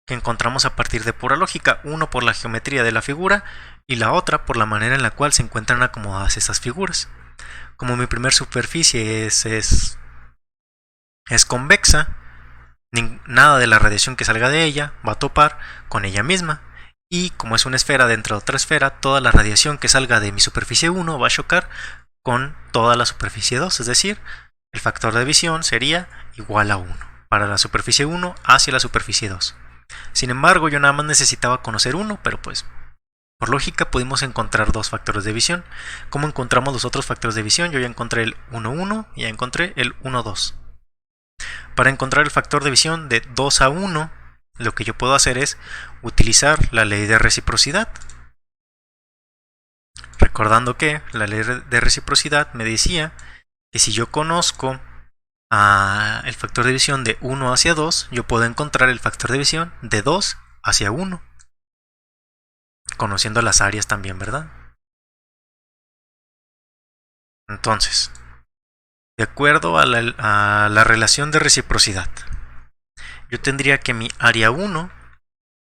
que encontramos a partir de pura lógica, uno por la geometría de la figura y la otra por la manera en la cual se encuentran acomodadas esas figuras. Como mi primer superficie es convexa, nada de la radiación que salga de ella va a topar con ella misma. Y como es una esfera dentro de otra esfera, toda la radiación que salga de mi superficie 1 va a chocar con toda la superficie 2, es decir, el factor de visión sería igual a 1 para la superficie 1 hacia la superficie 2. Sin embargo, yo nada más necesitaba conocer uno, pero pues por lógica pudimos encontrar dos factores de visión. ¿Cómo encontramos los otros factores de visión? Yo ya encontré el 1,1 y ya encontré el 1,2. Para encontrar el factor de visión de 2 a 1, lo que yo puedo hacer es utilizar la ley de reciprocidad. Recordando que la ley de reciprocidad me decía que si yo conozco el factor de visión de 1 hacia 2, yo puedo encontrar el factor de visión de 2 hacia 1. Conociendo las áreas también, ¿verdad? Entonces, de acuerdo a la relación de reciprocidad, yo tendría que mi área 1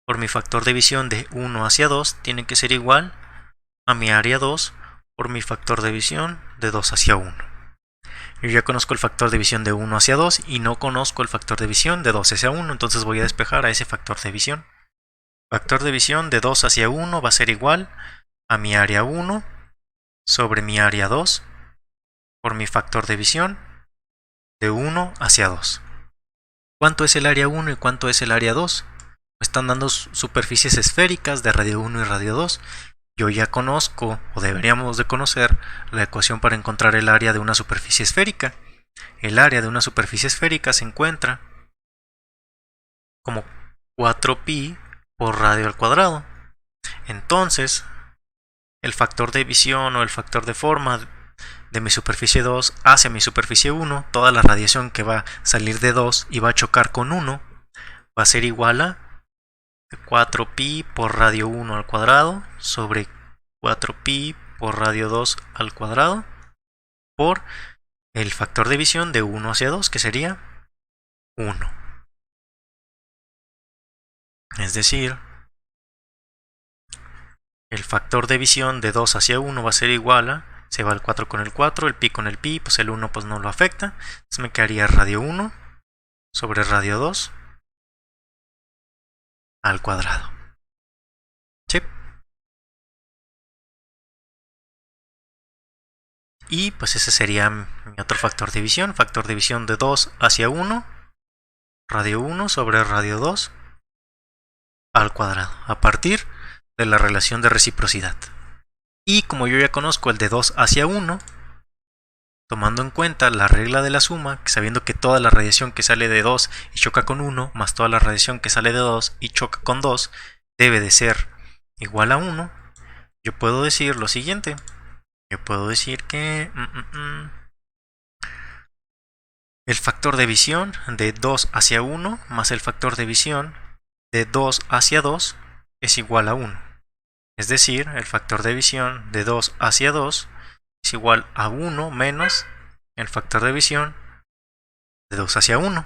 por mi factor de visión de 1 hacia 2 tiene que ser igual a mi área 2 por mi factor de visión de 2 hacia 1. Yo ya conozco el factor de visión de 1 hacia 2 y no conozco el factor de visión de 2 hacia 1, entonces voy a despejar a ese factor de visión. Factor de visión de 2 hacia 1 va a ser igual a mi área 1 sobre mi área 2 por mi factor de visión de 1 hacia 2. ¿Cuánto es el área 1 y cuánto es el área 2? Me están dando superficies esféricas de radio 1 y radio 2. Yo ya conozco, o deberíamos de conocer, la ecuación para encontrar el área de una superficie esférica. El área de una superficie esférica se encuentra como 4pi por radio al cuadrado. Entonces, el factor de visión o el factor de forma de mi superficie 2 hacia mi superficie 1, toda la radiación que va a salir de 2 y va a chocar con 1, va a ser igual a 4pi por radio 1 al cuadrado sobre 4pi por radio 2 al cuadrado por el factor de visión de 1 hacia 2, que sería 1. Es decir, el factor de visión de 2 hacia 1 va a ser igual a, se va el 4 con el 4, el pi con el pi, pues el 1 pues no lo afecta, entonces me quedaría radio 1 sobre radio 2 al cuadrado. ¿Sí? Y pues ese sería mi otro factor de visión de 2 hacia 1, radio 1 sobre radio 2 al cuadrado, a partir de la relación de reciprocidad. Y como yo ya conozco el de 2 hacia 1, tomando en cuenta la regla de la suma, sabiendo que toda la radiación que sale de 2 y choca con 1, más toda la radiación que sale de 2 y choca con 2, debe de ser igual a 1, yo puedo decir lo siguiente. Yo puedo decir que el factor de visión de 2 hacia 1 más el factor de visión de 2 hacia 2 es igual a 1. Es decir, el factor de visión de 2 hacia 2 es igual a 1 menos el factor de visión de 2 hacia 1,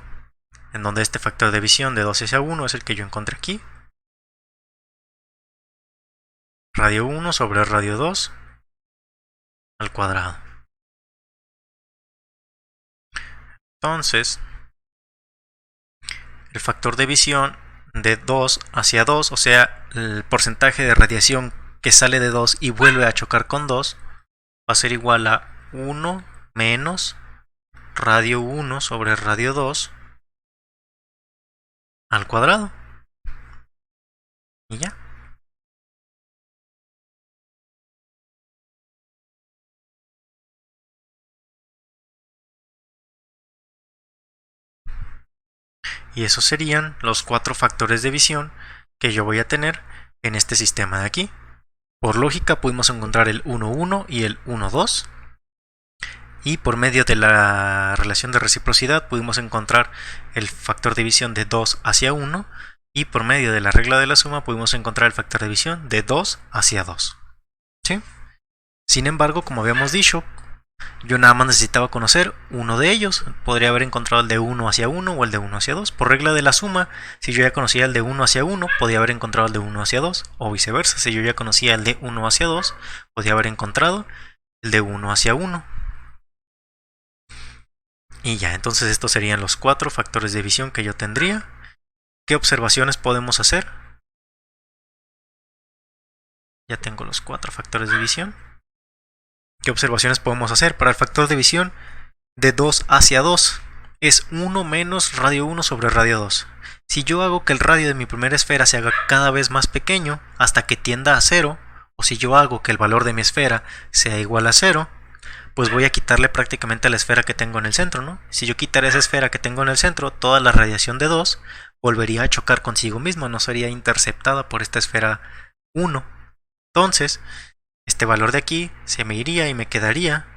en donde este factor de visión de 2 hacia 1 es el que yo encontré aquí. Radio 1 sobre radio 2 al cuadrado. Entonces, el factor de visión de 2 hacia 2, o sea, el porcentaje de radiación que sale de 2 y vuelve a chocar con 2 va a ser igual a 1 menos radio 1 sobre radio 2 al cuadrado. Y ya. Y esos serían los 4 factores de visión que yo voy a tener en este sistema de aquí. Por lógica pudimos encontrar el 1,1 y el 1,2. Y por medio de la relación de reciprocidad pudimos encontrar el factor de visión de 2 hacia 1. Y por medio de la regla de la suma pudimos encontrar el factor de visión de 2 hacia 2. ¿Sí? Sin embargo, como habíamos dicho, yo nada más necesitaba conocer uno de ellos. Podría haber encontrado el de 1 hacia 1 o el de 1 hacia 2. Por regla de la suma, si yo ya conocía el de 1 hacia 1, podía haber encontrado el de 1 hacia 2. O viceversa, si yo ya conocía el de 1 hacia 2, podía haber encontrado el de 1 hacia 1. Y ya, entonces estos serían los 4 factores de visión que yo tendría. ¿Qué observaciones podemos hacer? Ya tengo los 4 factores de visión. ¿Qué observaciones podemos hacer? Para el factor de visión de 2 hacia 2 es 1 menos radio 1 sobre radio 2. Si yo hago que el radio de mi primera esfera se haga cada vez más pequeño hasta que tienda a 0, o si yo hago que el valor de mi esfera sea igual a 0, pues voy a quitarle prácticamente a la esfera que tengo en el centro, ¿no? Si yo quitara esa esfera que tengo en el centro, toda la radiación de 2 volvería a chocar consigo misma, no sería interceptada por esta esfera 1. Entonces, este valor de aquí se me iría y me quedaría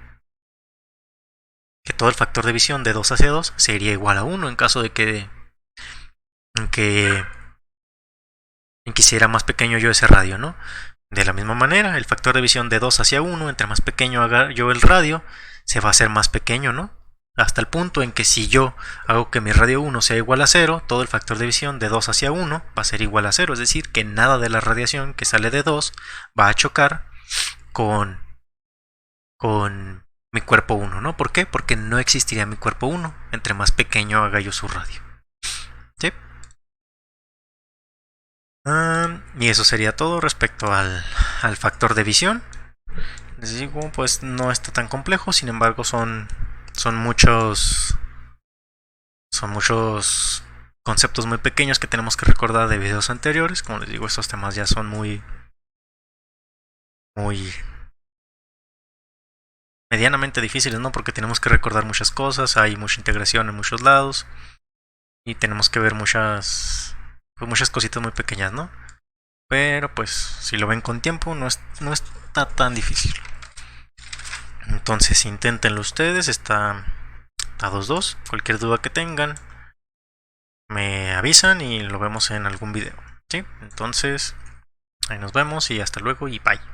que todo el factor de visión de 2 hacia 2 sería igual a 1 en caso de que hiciera más pequeño yo ese radio, ¿no? De la misma manera, el factor de visión de 2 hacia 1, entre más pequeño haga yo el radio, se va a hacer más pequeño, ¿no? Hasta el punto en que si yo hago que mi radio 1 sea igual a 0, todo el factor de visión de 2 hacia 1 va a ser igual a 0, es decir, que nada de la radiación que sale de 2 va a chocar con mi cuerpo 1, ¿no? ¿Por qué? Porque no existiría mi cuerpo 1 entre más pequeño haga yo su radio. ¿Sí? Y eso sería todo respecto al factor de visión. Les digo, pues no está tan complejo, sin embargo son muchos conceptos muy pequeños que tenemos que recordar de videos anteriores. Como les digo, estos temas ya son muy medianamente difíciles, ¿no? Porque tenemos que recordar muchas cosas, hay mucha integración en muchos lados y tenemos que ver muchas cositas muy pequeñas, ¿no? Pero pues si lo ven con tiempo no está tan difícil. Entonces inténtenlo ustedes, está a 2-2. Cualquier duda que tengan me avisan y lo vemos en algún video, ¿sí? Entonces ahí nos vemos y hasta luego y bye.